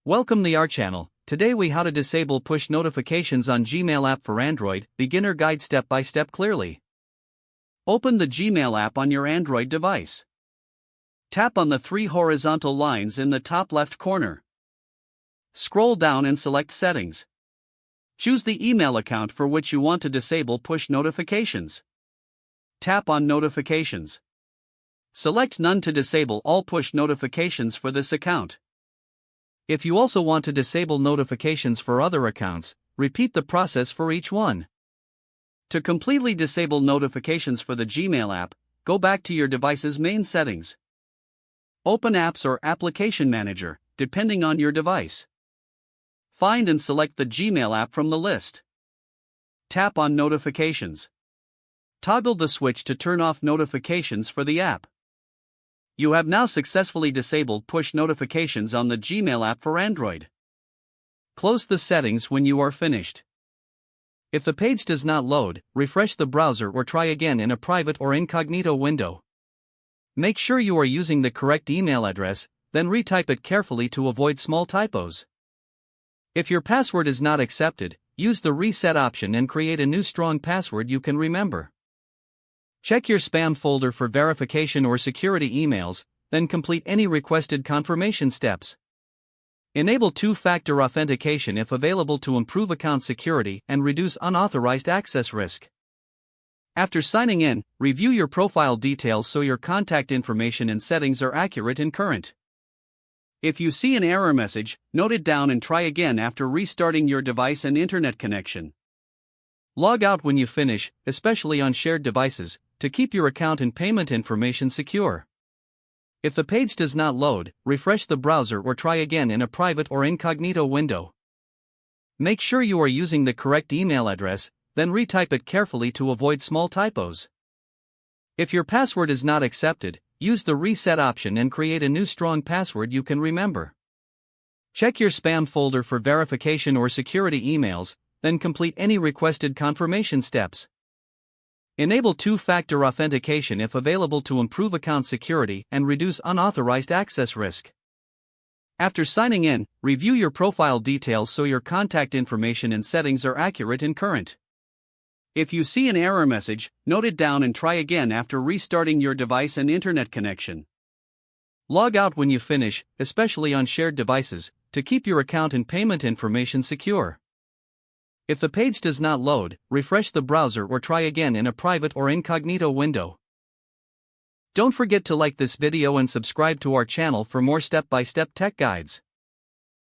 Welcome to our channel. Today we how to disable push notifications on Gmail app for Android, beginner guide step by step clearly. Open the Gmail app on your Android device. Tap on the three horizontal lines in the top left corner. Scroll down and select Settings. Choose the email account for which you want to disable push notifications. Tap on Notifications. Select None to disable all push notifications for this account. If you also want to disable notifications for other accounts, repeat the process for each one. To completely disable notifications for the Gmail app, go back to your device's main settings. Open Apps or Application Manager, depending on your device. Find and select the Gmail app from the list. Tap on Notifications. Toggle the switch to turn off notifications for the app. You have now successfully disabled push notifications on the Gmail app for Android. Close the settings when you are finished. If the page does not load, refresh the browser or try again in a private or incognito window. Make sure you are using the correct email address, then retype it carefully to avoid small typos. If your password is not accepted, use the reset option and create a new strong password you can remember. Check your spam folder for verification or security emails, then complete any requested confirmation steps. Enable two-factor authentication if available to improve account security and reduce unauthorized access risk. After signing in, review your profile details so your contact information and settings are accurate and current. If you see an error message, note it down and try again after restarting your device and internet connection. Log out when you finish, especially on shared devices, to keep your account and payment information secure. If the page does not load, refresh the browser or try again in a private or incognito window. Make sure you are using the correct email address, then retype it carefully to avoid small typos. If your password is not accepted, use the reset option and create a new strong password you can remember. Check your spam folder for verification or security emails, then complete any requested confirmation steps. Enable two-factor authentication if available to improve account security and reduce unauthorized access risk. After signing in, review your profile details so your contact information and settings are accurate and current. If you see an error message, note it down and try again after restarting your device and internet connection. Log out when you finish, especially on shared devices, to keep your account and payment information secure. If the page does not load, refresh the browser or try again in a private or incognito window. Don't forget to like this video and subscribe to our channel for more step-by-step tech guides.